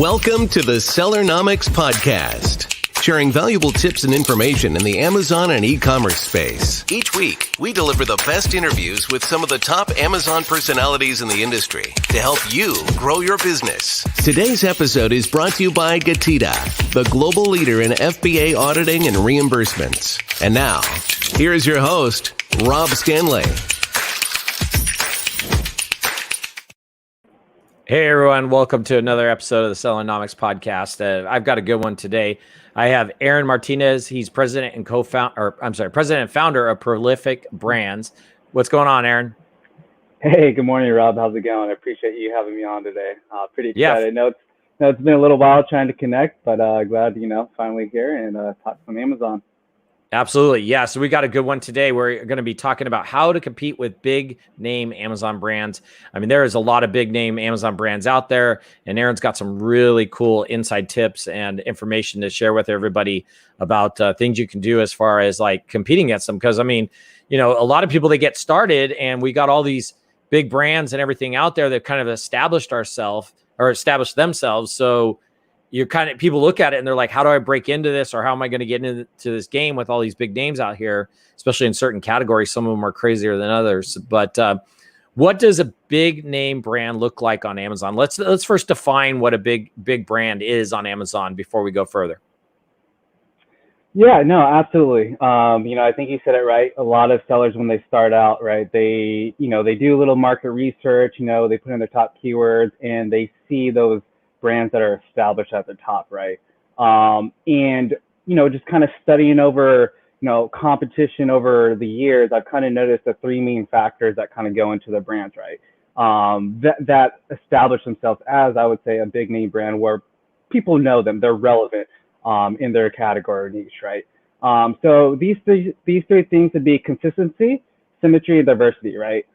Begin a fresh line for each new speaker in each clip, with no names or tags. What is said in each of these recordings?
Welcome to the Sellernomics podcast, sharing valuable tips and information in the Amazon and e-commerce space. Each week, we deliver the best interviews with some of the top Amazon personalities in the industry to help you grow your business. Today's episode is brought to you by GETIDA, the global leader in FBA auditing and reimbursements. And now, here is your host, Rob Stanley.
Hey everyone, welcome to another episode of the Sellernomics podcast. I've got a good one today. I have Aaron Martinez. He's president and president and founder of Prolific Brands. What's going on, Aaron?
Hey, good morning, Rob. How's it going? I appreciate you having me on today. Pretty excited.
Yeah.
It's been a little while trying to connect, but glad finally here and talk some Amazon.
Absolutely. Yeah. So we got a good one today. We're going to be talking about how to compete with big name Amazon brands. I mean, there is a lot of big name Amazon brands out there, and Aaron's got some really cool inside tips and information to share with everybody about things you can do as far as like competing against them. Because I mean, a lot of people, they get started and we got all these big brands and everything out there that kind of established themselves. So people look at it and they're like, how do I break into this? Or how am I going to get into this game with all these big names out here, especially in certain categories? Some of them are crazier than others. But what does a big name brand look like on Amazon? Let's first define what a big brand is on Amazon before we go further.
Yeah, no, absolutely. I think you said it right. A lot of sellers, when they start out, right, they do a little market research, they put in their top keywords and they see those brands that are established at the top, right? And just kind of studying over, competition over the years, I've kind of noticed the three main factors that kind of go into the brands, right? That establish themselves as, I would say, a big name brand where people know them, they're relevant in their category or niche, right? So these three things would be consistency, symmetry, and diversity, right?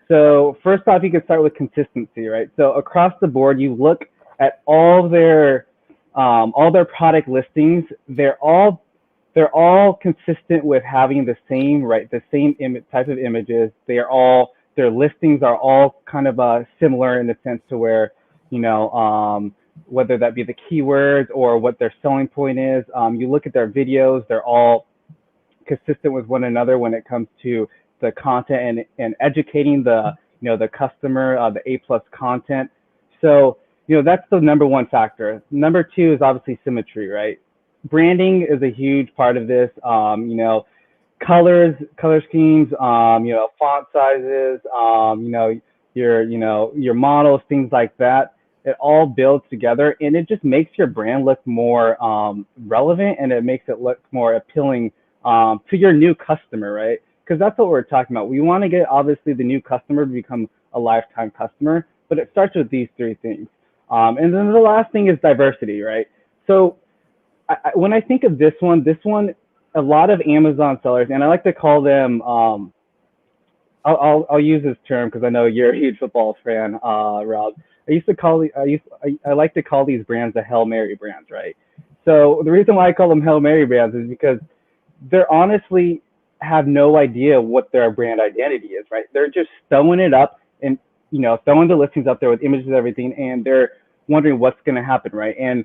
So first off, you can start with consistency, right? So across the board, you look at all their product listings, they're all consistent with having the same type of images. Their listings are all kind of similar in the sense to where whether that be the keywords or what their selling point is. You look at their videos; they're all consistent with one another when it comes to the content and educating the customer, the A+ content. So that's the number one factor. Number two is obviously symmetry, right? Branding is a huge part of this. Color schemes, font sizes, your models, things like that. It all builds together, and it just makes your brand look more relevant, and it makes it look more appealing to your new customer, right? Because that's what we're talking about. We want to get obviously the new customer to become a lifetime customer, but it starts with these three things. And then the last thing is diversity, right? So when I think of this one, a lot of Amazon sellers, and I like to call them, I'll use this term because I know you're a huge football fan, Rob. I like to call these brands the Hail Mary brands, right? So the reason why I call them Hail Mary brands is because they're honestly have no idea what their brand identity is, right? They're just throwing it up and throwing the listings up there with images and everything, and they're wondering what's going to happen, right? And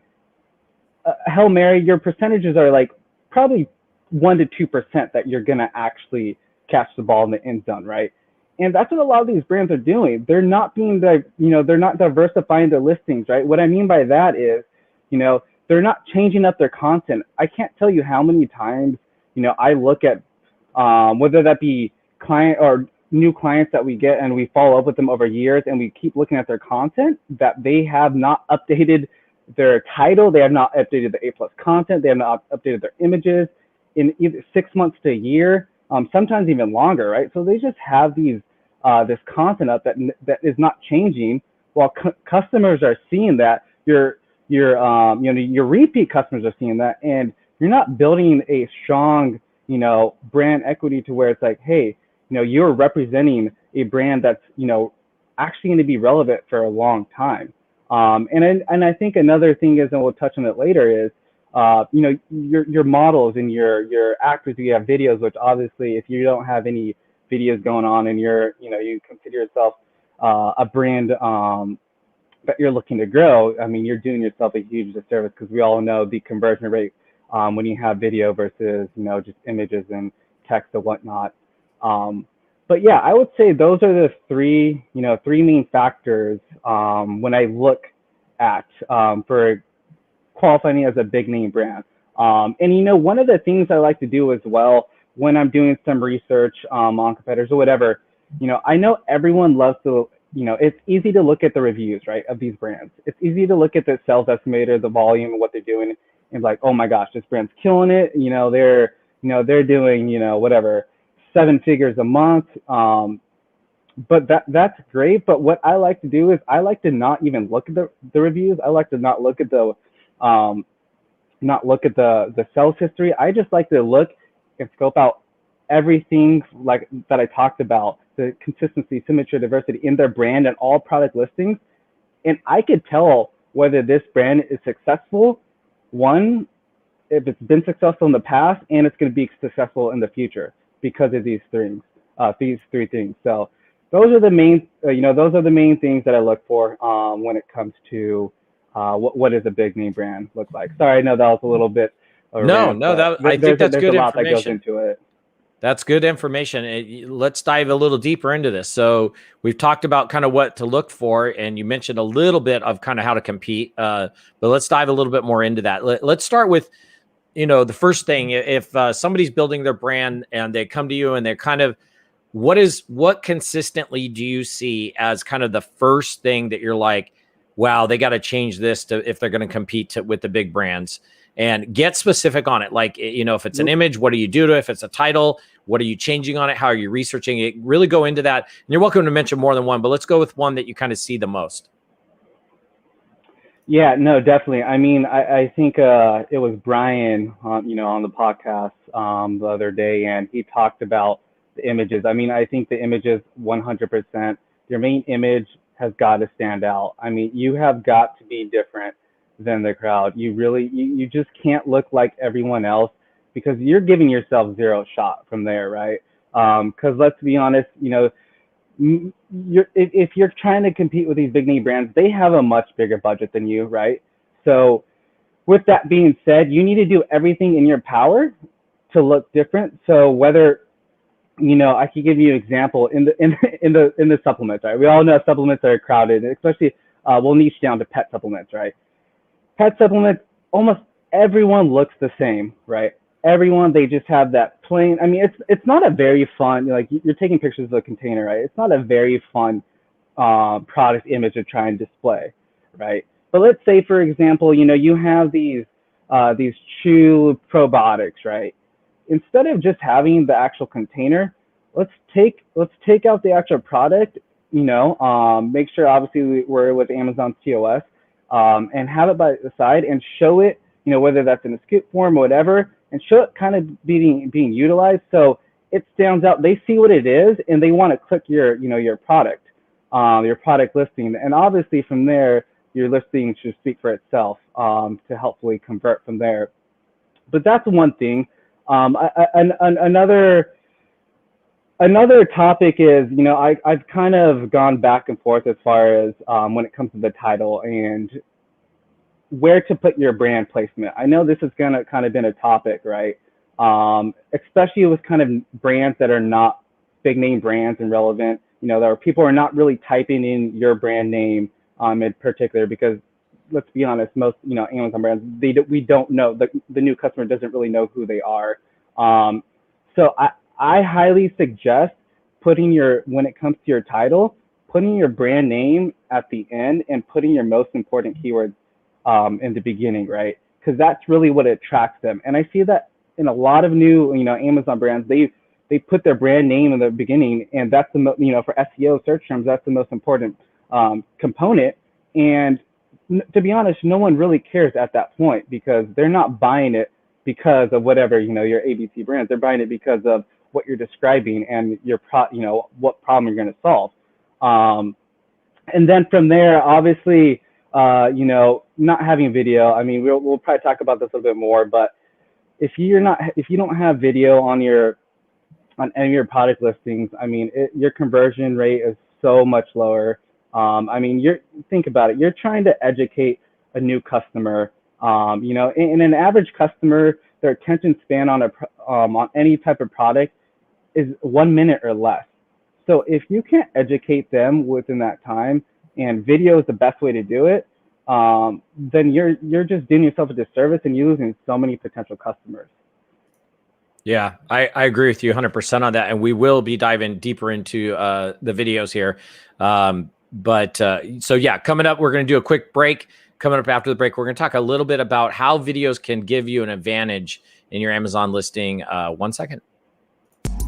Hail Mary, your percentages are like probably 1 to 2% that you're going to actually catch the ball in the end zone, right? And that's what a lot of these brands are doing. They're not they're not diversifying their listings, right? What I mean by that is, they're not changing up their content. I can't tell you how many times, I look at whether that be client or new clients that we get and we follow up with them over years and we keep looking at their content, that they have not updated their title, they have not updated the A+ content, they have not updated their images in either 6 months to a year, sometimes even longer, right? So they just have these this content up that is not changing, while customers are seeing that, your repeat customers are seeing that, and you're not building a strong brand equity to where it's like, hey, you're representing a brand that's, actually going to be relevant for a long time. And I think another thing is, and we'll touch on it later, is, your models and your actors who have videos, which obviously if you don't have any videos going on and you consider yourself a brand that you're looking to grow, I mean, you're doing yourself a huge disservice, because we all know the conversion rate when you have video versus, just images and text and whatnot. But yeah, I would say those are the three main factors when I look at for qualifying as a big name brand. And one of the things I like to do as well when I'm doing some research on competitors or whatever, I know everyone loves to, it's easy to look at the reviews, right, of these brands. It's easy to look at the sales estimator, the volume, and what they're doing, and like, oh my gosh, this brand's killing it. They're doing, whatever, 7 figures a month. But that's great. But what I like to do is I like to not even look at the reviews. I like to not look at the sales history. I just like to look and scope out everything like that I talked about, the consistency, symmetry, diversity in their brand and all product listings. And I could tell whether this brand is successful, one, if it's been successful in the past, and it's going to be successful in the future because of these three things. So those are the main, things that I look for when it comes to what does a big name brand look like. Sorry, I know that was a little bit.
I think that's good
a lot
information.
that goes into it.
That's good information. Let's dive a little deeper into this. So we've talked about kind of what to look for, and you mentioned a little bit of kind of how to compete. But let's dive a little bit more into that. Let's start with, the first thing. If somebody's building their brand and they come to you and they're kind of, what consistently do you see as kind of the first thing that you're like, wow, they got to change this if they're going to compete with the big brands? And get specific on it. Like, if it's an image, what do you do to it? If it's a title, what are you changing on it? How are you researching it? Really go into that. And you're welcome to mention more than one, but let's go with one that you kind of see the most.
Yeah, no, definitely. I mean, I think it was Brian, on the podcast the other day, and he talked about the images. I mean, I think the images 100%. Your main image has got to stand out. I mean, you have got to be different than the crowd. You just can't look like everyone else, because you're giving yourself zero shot from there, right? Because let's be honest, if you're trying to compete with these big name brands, they have a much bigger budget than you, right? So with that being said, you need to do everything in your power to look different. So whether, I could give you an example in the supplements, right? We all know supplements are crowded, especially we'll niche down to pet supplements, right? Pet supplements, almost everyone looks the same, right? Everyone, they just have that plain. I mean, it's not a very fun, like, you're taking pictures of a container, right? It's not a very fun product image to try and display, right? But let's say, for example, you have these chew probiotics, right? Instead of just having the actual container, let's take out the actual product, make sure obviously we're with Amazon's TOS, and have it by the side and show it, whether that's in a scoop form or whatever, and show it kind of being utilized, so it stands out. They see what it is and they want to click your product listing, and obviously from there your listing should speak for itself to helpfully convert from there. But that's one thing. Another topic is, I've kind of gone back and forth as far as when it comes to the title and where to put your brand placement. I know this is gonna kind of been a topic, right? Especially with kind of brands that are not big name brands and relevant. There are people are not really typing in your brand name in particular, because let's be honest, most Amazon brands, we don't know, the new customer doesn't really know who they are. So I highly suggest when it comes to your title, putting your brand name at the end and putting your most important keywords in the beginning, right? Because that's really what attracts them. And I see that in a lot of new, Amazon brands, they put their brand name in the beginning, and that's the for SEO search terms, that's the most important component. And to be honest, no one really cares at that point, because they're not buying it because of whatever, your ABC brands. They're buying it because of what you're describing and what problem you're going to solve. And then from there, obviously, not having video. I mean, we'll probably talk about this a little bit more, but if you don't have video on any of your product listings, I mean, your conversion rate is so much lower. I mean, think about it. You're trying to educate a new customer. You know, in an average customer, their attention span on any type of product is 1 minute or less. So if you can't educate them within that time, and video is the best way to do it, then you're just doing yourself a disservice, and you're losing so many potential customers.
Yeah, I agree with you 100% on that. And we will be diving deeper into the videos here. So yeah, coming up, we're going to do a quick break. Coming up after the break, we're going to talk a little bit about how videos can give you an advantage in your Amazon listing. 1 second.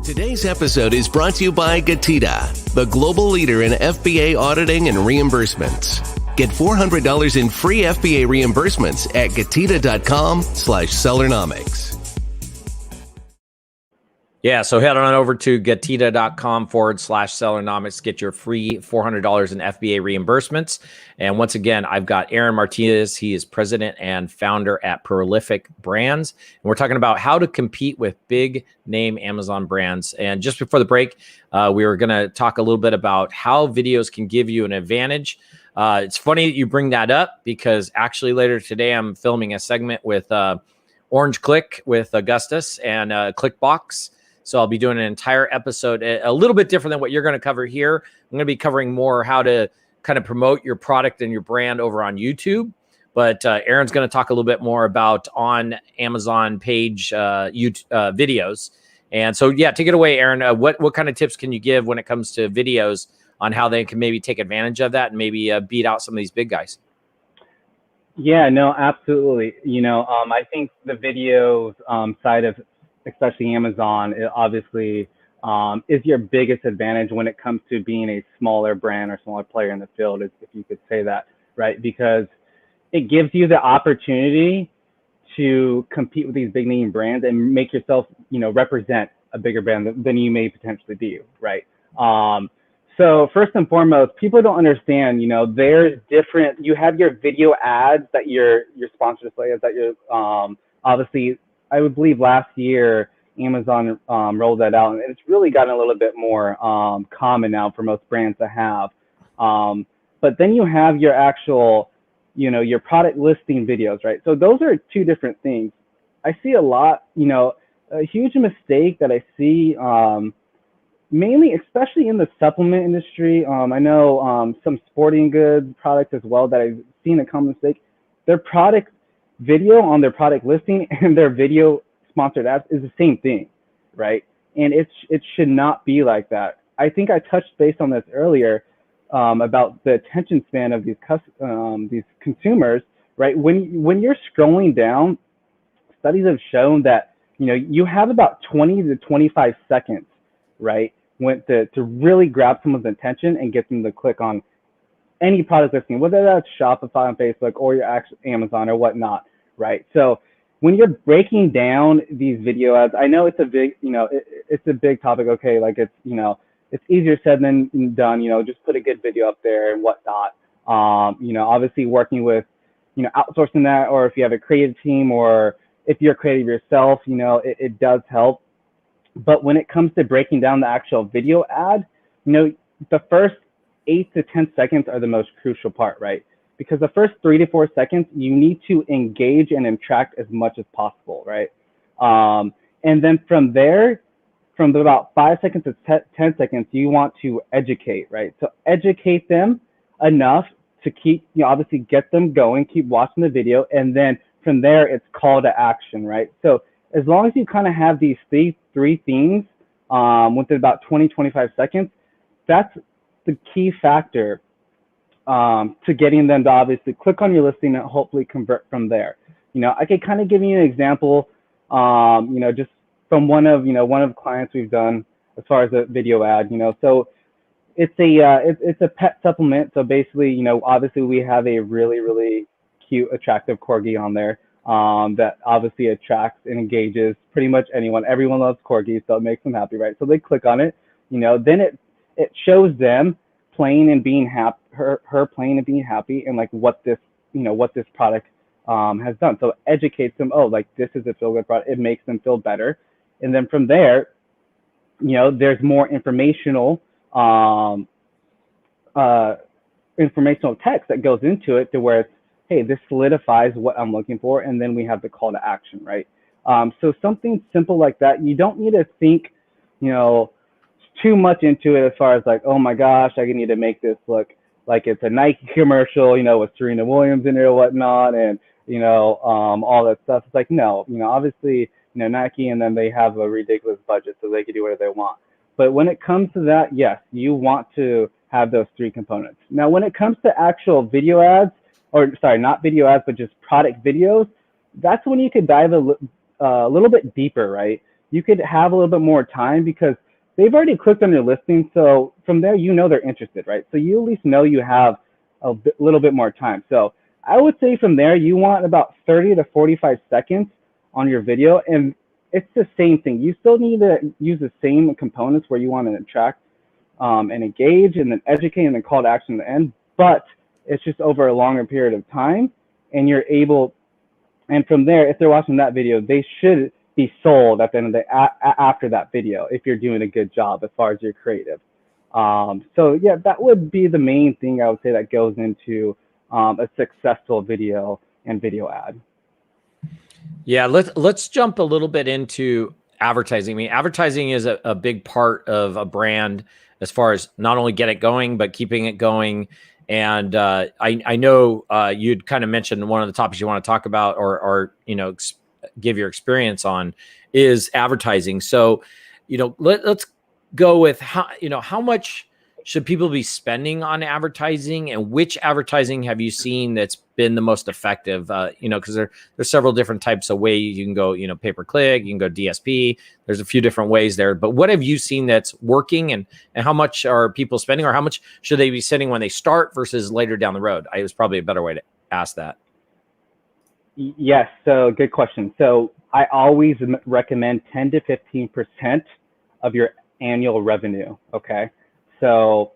Today's episode is brought to you by GETIDA, the global leader in FBA auditing and reimbursements. Get $400 in free FBA reimbursements at GETIDA.com/Sellernomics.
Yeah, so head on over to GETIDA.com/Sellernomics. Get your free $400 in FBA reimbursements. And once again, I've got Aaron Martinez. He is president and founder at Prolific Brands. And we're talking about how to compete with big name Amazon brands. And just before the break, we were going to talk a little bit about how videos can give you an advantage. It's funny that you bring that up because actually later today, I'm filming a segment with Orange Click with Augustus and ClickBox. So I'll be doing an entire episode, a little bit different than what you're going to cover here. I'm going to be covering more how to kind of promote your product and your brand over on YouTube. But Aaron's going to talk a little bit more about on Amazon page YouTube, videos. And so, yeah, take it away, Aaron. What kind of tips can you give when it comes to videos on how they can maybe take advantage of that and maybe beat out some of these big guys?
Yeah, no, absolutely. You know, I think the videos side of especially Amazon, it obviously is your biggest advantage when it comes to being a smaller brand or smaller player in the field, if you could say that, right? Because it gives you the opportunity to compete with these big name brands and make yourself, you know, represent a bigger brand than you may potentially be, right? So first and foremost, people don't understand, you know, there's different, you have your video ads that your sponsor displays that you're obviously, I would believe last year, Amazon rolled that out, and it's really gotten a little bit more common now for most brands to have. But then you have your actual, you know, your product listing videos, right? So those are two different things. I see a lot, you know, a huge mistake that I see, mainly, especially in the supplement industry. I know some sporting goods products as well that I've seen a common mistake. Their product video on their product listing and their video sponsored ads is the same thing, right? And it should not be like that. I think I touched base on this earlier about the attention span of these consumers, right? When you're scrolling down, studies have shown that, you know, you have about 20 to 25 seconds, right, to really grab someone's attention and get them to click on any product listing, whether that's Shopify on Facebook or your actual Amazon or whatnot, right? So when you're breaking down these video ads, I know it's a big, you know, it's a big topic. Okay, like it's, you know, it's easier said than done. You know, just put a good video up there and whatnot. You know, obviously working with, you know, outsourcing that, or if you have a creative team, or if you're creative yourself, you know, it does help. But when it comes to breaking down the actual video ad, you know, the first 8 to 10 seconds are the most crucial part, right? Because the first 3 to 4 seconds, you need to engage and attract as much as possible, right? And then from there, from about 5 seconds to 10 seconds, you want to educate, right? So educate them enough to keep, you know, obviously get them going, keep watching the video, and then from there, it's call to action, right? So as long as you kind of have these three things within about 20, 25 seconds, that's the key factor to getting them to obviously click on your listing and hopefully convert from there. You know, I could kind of give you an example, you know, just from one of the clients we've done as far as a video ad, you know, so it's a pet supplement. So basically, you know, obviously we have a really, really cute, attractive corgi on there that obviously attracts and engages pretty much anyone. Everyone loves corgis, so it makes them happy, right? So they click on it, you know, then it shows them playing and being happy, her playing and being happy, and like what this product has done. So it educates them, oh, like this is a feel good product. It makes them feel better. And then from there, you know, there's more informational informational text that goes into it to where it's, hey, this solidifies what I'm looking for, and then we have the call to action, right? So something simple like that. You don't need to think, too much into it as far as like, oh my gosh, I need to make this look like it's a Nike commercial, with Serena Williams in it or whatnot, and all that stuff. It's like, no, obviously, Nike, and then they have a ridiculous budget, so they can do whatever they want. But when it comes to that, yes, you want to have those three components. Now, when it comes to actual video ads, or sorry, not video ads, but just product videos, that's when you could dive a little bit deeper, right? You could have a little bit more time because they've already clicked on your listing. So from there, they're interested, right? So you at least know you have a little bit more time. So I would say from there, you want about 30 to 45 seconds on your video. And it's the same thing. You still need to use the same components where you want to attract and engage and then educate and then call to action at the end. But it's just over a longer period of time. And you're able, and from there, if they're watching that video, they should be sold at the end of the after that video if you're doing a good job as far as your creative. So yeah, that would be the main thing I would say that goes into a successful video and video ad.
Yeah, let's jump a little bit into advertising. I mean, advertising is a big part of a brand as far as not only get it going, but keeping it going. And I know you'd kind of mentioned one of the topics you want to talk about or give your experience on is advertising. So, let's go with how much should people be spending on advertising, and which advertising have you seen that's been the most effective? Because there's several different types of ways you can go, pay per click, you can go DSP. There's a few different ways there, but what have you seen that's working, and how much are people spending, or how much should they be spending when they start versus later down the road? It was probably a better way to ask that.
Yes. So good question. So I always recommend 10 to 15% of your annual revenue. Okay. So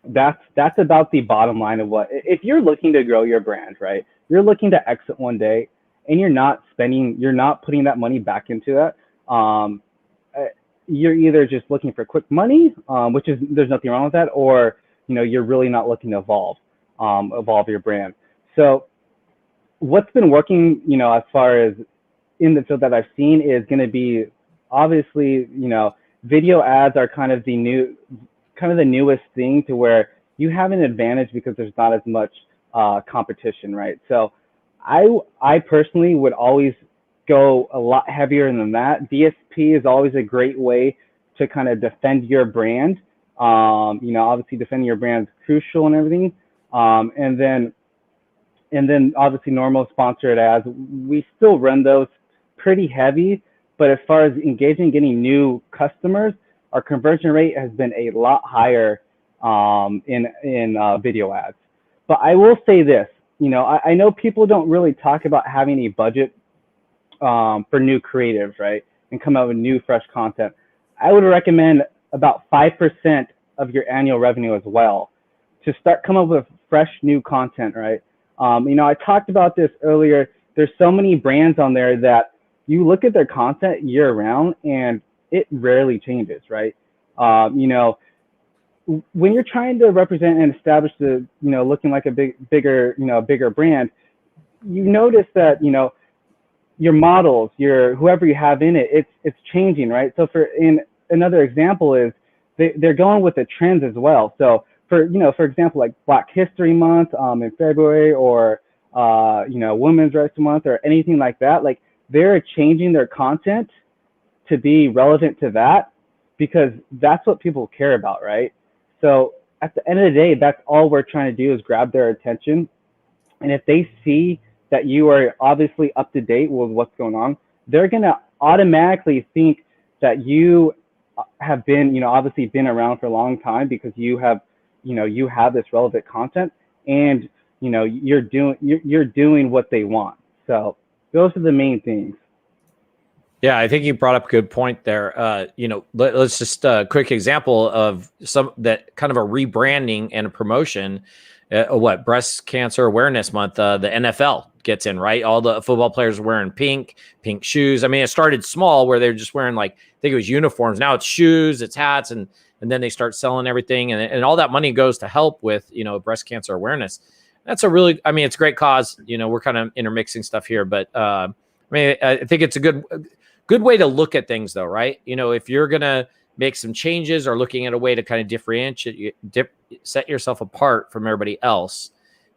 that's about the bottom line of what, if you're looking to grow your brand, right? You're looking to exit one day and you're not putting that money back into that. You're either just looking for quick money, which is, there's nothing wrong with that, or, you're really not looking to evolve your brand. So what's been working, as far as in the field that I've seen is going to be obviously, video ads are kind of the newest thing to where you have an advantage because there's not as much competition, right? So I personally would always go a lot heavier than that. DSP is always a great way to kind of defend your brand. Obviously defending your brand is crucial and everything. And then obviously normal sponsored ads, we still run those pretty heavy, but as far as engaging, getting new customers, our conversion rate has been a lot higher in video ads. But I will say this, I know people don't really talk about having a budget for new creatives, right? And come out with new, fresh content. I would recommend about 5% of your annual revenue as well to start come up with fresh, new content, right? I talked about this earlier. There's so many brands on there that you look at their content year round and it rarely changes, right? When you're trying to represent and establish the, looking like a bigger brand, you notice that, your models, whoever you have in it, it's changing, right? So another example is they're going with the trends as well. So for example, like Black History Month in February, or Women's Rights Month, or anything like that, like they're changing their content to be relevant to that because that's what people care about, right? So at the end of the day, that's all we're trying to do is grab their attention. And if they see that you are obviously up to date with what's going on, they're going to automatically think that you have been, obviously been around for a long time because you have this relevant content, and, you're doing what they want. So those are the main things.
Yeah, I think you brought up a good point there. Let's just a quick example of some that kind of a rebranding and a promotion. Breast Cancer Awareness Month, the NFL gets in, right? All the football players are wearing pink shoes. I mean, it started small where they're just wearing, like, I think it was uniforms. Now it's shoes, it's hats, and and then they start selling everything, and all that money goes to help with, breast cancer awareness. That's it's a great cause. We're kind of intermixing stuff here, but I think it's a good way to look at things, though, right? If you're gonna make some changes or looking at a way to kind of differentiate, set yourself apart from everybody else,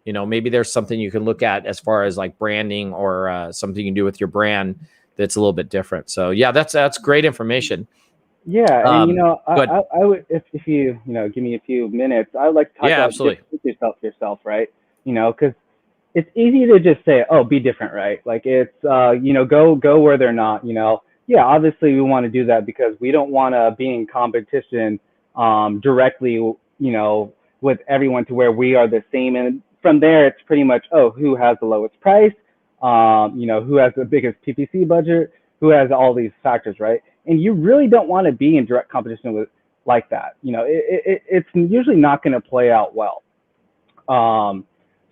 maybe there's something you can look at as far as like branding or something you can do with your brand that's a little bit different. So yeah, that's great information.
Yeah, and
Good.
I would, if you give me a few minutes, I would like to talk
Yeah,
about
absolutely.
yourself, right? Because it's easy to just say, oh, be different, right? Like it's go where they're not. Yeah, obviously we want to do that because we don't want to be in competition directly, with everyone to where we are the same. And from there, it's pretty much, oh, who has the lowest price, who has the biggest PPC budget, who has all these factors, right? And you really don't want to be in direct competition with like that. It's usually not going to play out well.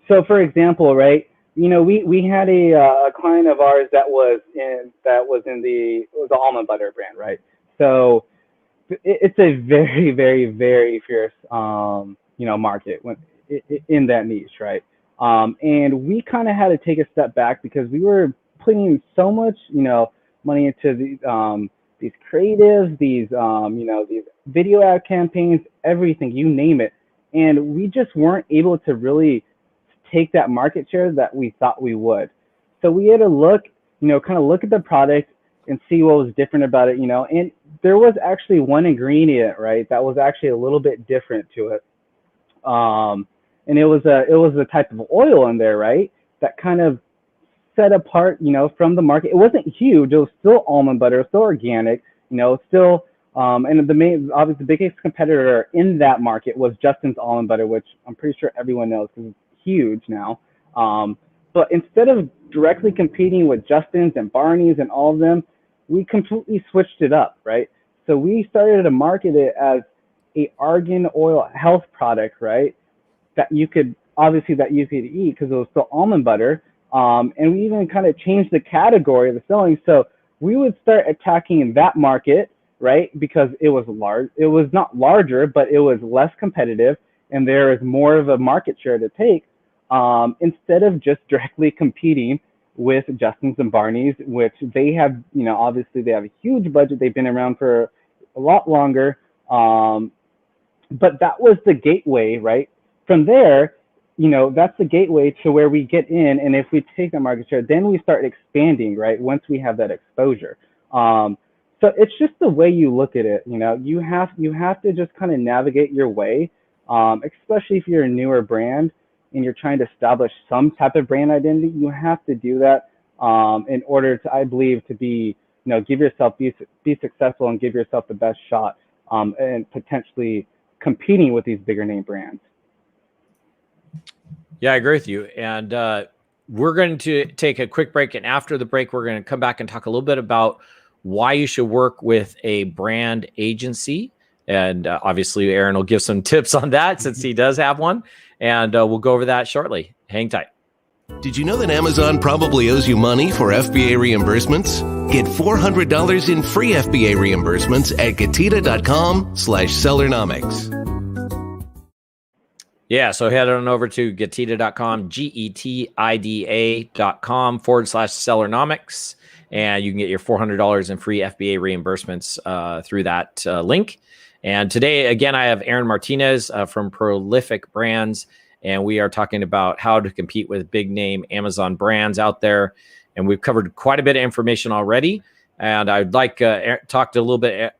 So for example, right, we had a client of ours that was in it was the almond butter brand, right? So it's a very, very, very fierce market in that niche, right? And we kind of had to take a step back because we were putting so much money into these creatives, these video ad campaigns, everything, you name it, and we just weren't able to really take that market share that we thought we would. So we had to look at the product and see what was different about it, and there was actually one ingredient, right, that was actually a little bit different to it. And it was a type of oil in there, right, that kind of set apart, from the market. It wasn't huge. It was still almond butter, it was still organic, still, and obviously the biggest competitor in that market was Justin's almond butter, which I'm pretty sure everyone knows because it's huge now. But instead of directly competing with Justin's and Barney's and all of them, we completely switched it up, right? So we started to market it as a argan oil health product, right? That you could eat because it was still almond butter. And we even kind of changed the category of the selling. So we would start attacking that market, right? Because it was large. It was not larger, but it was less competitive, and there is more of a market share to take. Instead of just directly competing with Justin's and Barney's, which they have, obviously they have a huge budget. They've been around for a lot longer. But that was the gateway, right? From there, that's the gateway to where we get in. And if we take that market share, then we start expanding, right? Once we have that exposure. So it's just the way you look at it. You have to just kind of navigate your way, especially if you're a newer brand and you're trying to establish some type of brand identity. You have to do that in order to, I believe, to be, give yourself, be successful and give yourself the best shot and potentially competing with these bigger name brands.
Yeah, I agree with you. And we're going to take a quick break. And after the break, we're going to come back and talk a little bit about why you should work with a brand agency. And obviously, Aaron will give some tips on that since he does have one. And we'll go over that shortly. Hang tight.
Did you know that Amazon probably owes you money for FBA reimbursements? Get $400 in free FBA reimbursements at GETIDA.com/Sellernomics.
Yeah, so head on over to GETIDA.com, GETIDA.com/Sellernomics, and you can get your $400 in free FBA reimbursements through that link. And today, again, I have Aaron Martinez from Prolific Brands, and we are talking about how to compete with big name Amazon brands out there. And we've covered quite a bit of information already. And I'd like to talk a little bit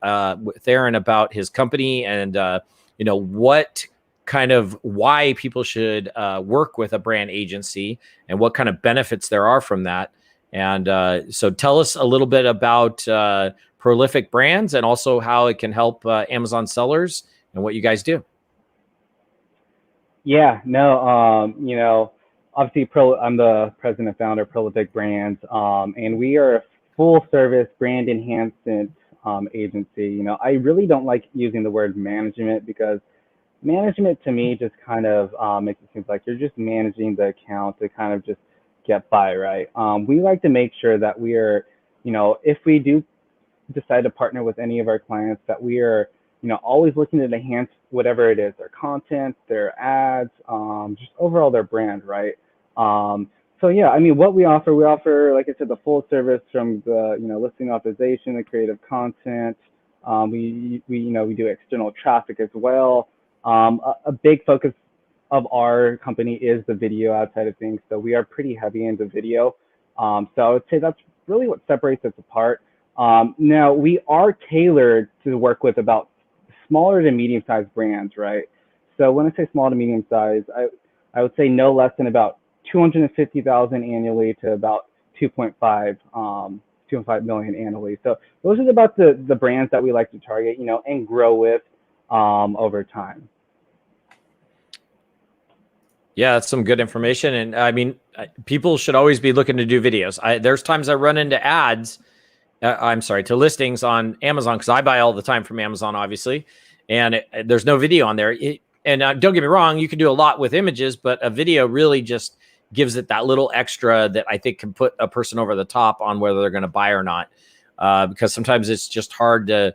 with Aaron about his company and, what kind of why people should work with a brand agency and what kind of benefits there are from that. And so tell us a little bit about Prolific Brands and also how it can help Amazon sellers and what you guys do.
Yeah, no, obviously I'm the president and founder of Prolific Brands, and we are a full service brand enhancement agency. I really don't like using the word management because management to me just kind of makes it seem like you're just managing the account to kind of just get by, right? We like to make sure that we are, if we do decide to partner with any of our clients, that we are, always looking to enhance whatever it is, their content, their ads, just overall their brand, right? So yeah, I mean, what we offer, like I said, the full service from the, listing optimization, the creative content. We do external traffic as well. A big focus of our company is the video outside of things. So we are pretty heavy into video. So I would say that's really what separates us apart. Now we are tailored to work with about smaller to medium-sized brands, right? So when I say small to medium-sized, I would say no less than about 250,000 annually to about 2.5 million annually. So those are about the brands that we like to target, and grow with over time.
Yeah, that's some good information. And I mean, people should always be looking to do videos. There's times I run into ads, to listings on Amazon, because I buy all the time from Amazon, obviously, and there's no video on there. And don't get me wrong, you can do a lot with images, but a video really just gives it that little extra that I think can put a person over the top on whether they're going to buy or not. Because sometimes it's just hard to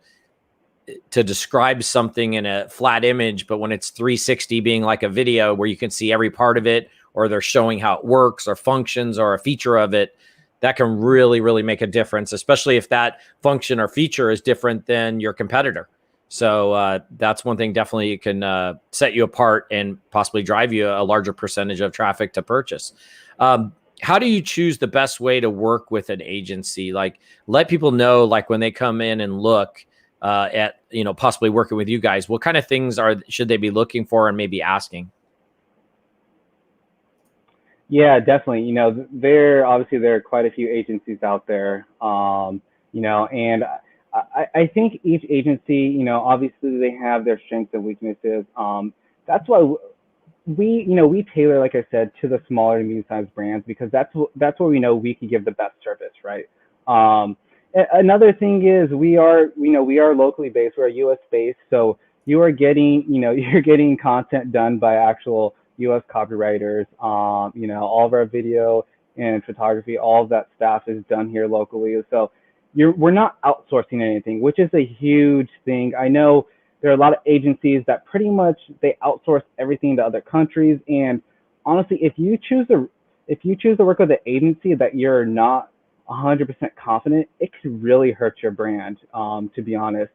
describe something in a flat image, but when it's 360 being like a video where you can see every part of it, or they're showing how it works or functions or a feature of it, that can really, really make a difference, especially if that function or feature is different than your competitor. So that's one thing definitely can set you apart and possibly drive you a larger percentage of traffic to purchase. How do you choose the best way to work with an agency? Like, let people know, like, when they come in and look at, possibly working with you guys, what kind of things should they be looking for and maybe asking?
Yeah, definitely. There are quite a few agencies out there, and I think each agency, obviously they have their strengths and weaknesses. That's why we tailor, like I said, to the smaller to medium-sized brands, because that's where we know we can give the best service, right? Another thing is we are locally based. We're U.S. based, so you are getting, you're getting content done by actual U.S. copywriters. All of our video and photography, all of that staff is done here locally. So we're not outsourcing anything, which is a huge thing. I know there are a lot of agencies that pretty much they outsource everything to other countries. And honestly, if you choose to work with an agency that you're not 100% confident, it could really hurt your brand. To be honest,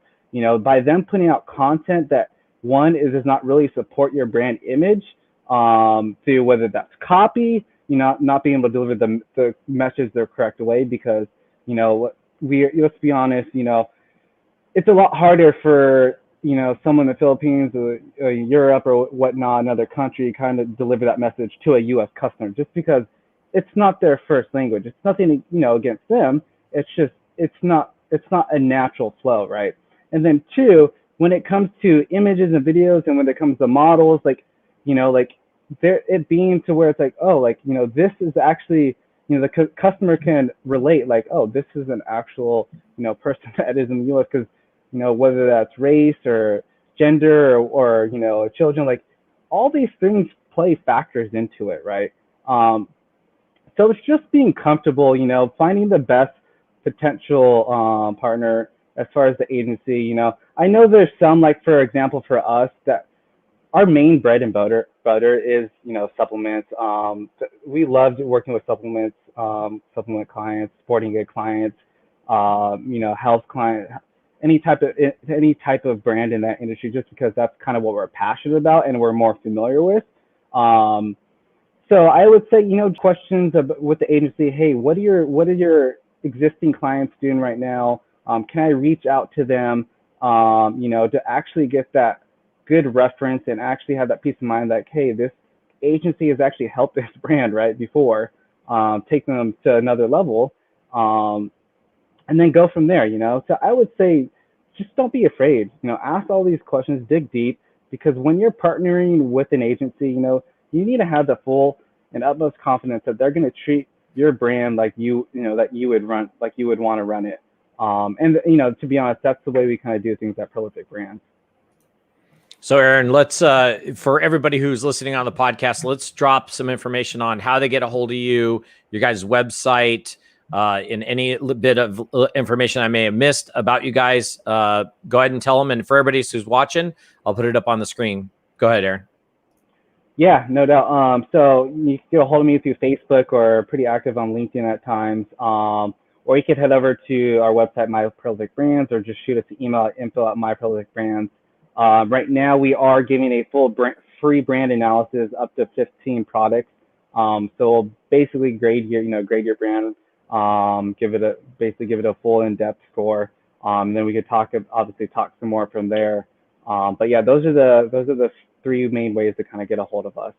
by them putting out content that does not really support your brand image, through whether that's copy, not being able to deliver the message the correct way, because let's be honest, it's a lot harder for someone in the Philippines or Europe or whatnot, another country, kind of deliver that message to a U.S. customer, just because it's not their first language. It's nothing against them. It's just it's not a natural flow, right? And then two, when it comes to images and videos, and when it comes to models, it being to where it's like, this is actually, the customer can relate, like, oh, this is an actual, person that is in the U.S., because, whether that's race or gender or children, like, all these things play factors into it, right? So it's just being comfortable, finding the best potential partner as far as the agency. I know there's some, like, for example, for us, that our main bread and butter is, supplements. We loved working with supplements, supplement clients, sporting good clients, health clients, any type of brand in that industry, just because that's kind of what we're passionate about and we're more familiar with. So I would say, questions with the agency. Hey, what are your existing clients doing right now? Can I reach out to them, to actually get that good reference and actually have that peace of mind, like, hey, this agency has actually helped this brand right before, taking them to another level, and then go from there. So I would say, just don't be afraid. Ask all these questions, dig deep, because when you're partnering with an agency, you need to have the full and utmost confidence that they're going to treat your brand like that you would want to run it. And to be honest, that's the way we kind of do things at Prolific Brands.
So Aaron, let's, for everybody who's listening on the podcast, let's drop some information on how they get a hold of you, your guys' website, in any bit of information I may have missed about you guys, go ahead and tell them. And for everybody who's watching, I'll put it up on the screen. Go ahead, Aaron.
Yeah, no doubt. So you can get a hold of me through Facebook or pretty active on LinkedIn at times. Or you can head over to our website, My Prolific Brands, or just shoot us an email at info@myprolificbrands. Right now, we are giving a full free brand analysis up to 15 products. So we'll basically grade your brand, give it a full in-depth score. Then we could obviously talk some more from there. But yeah, those are the three main ways to kind of get a hold of us.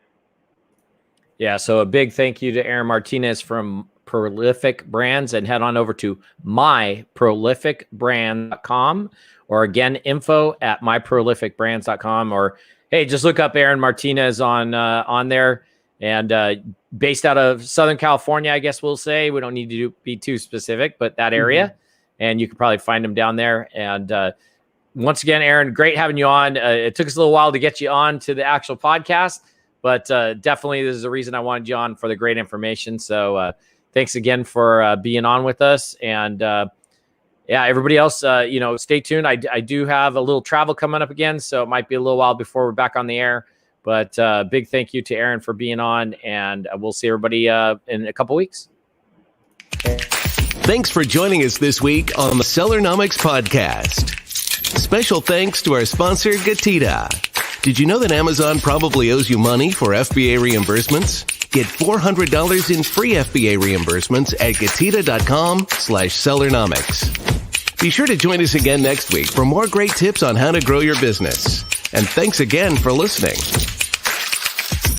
Yeah, so a big thank you to Aaron Martinez from Prolific Brands, and head on over to myprolificbrand.com, or again, info@myprolificbrands.com, or hey, just look up Aaron Martinez on there. And based out of Southern California, I guess we'll say. We don't need to be too specific, but that area. And you can probably find him down there. And once again, Aaron, great having you on. It took us a little while to get you on to the actual podcast, but definitely this is the reason I wanted you on, for the great information. So thanks again for being on with us. And yeah, everybody else, stay tuned. I do have a little travel coming up again, so it might be a little while before we're back on the air. But big thank you to Aaron for being on, and we'll see everybody in a couple weeks.
Thanks for joining us this week on the Sellernomics podcast. Special thanks to our sponsor, GETIDA. Did you know that Amazon probably owes you money for FBA reimbursements? Get $400 in free FBA reimbursements at getida.com/Sellernomics. Be sure to join us again next week for more great tips on how to grow your business. And thanks again for listening.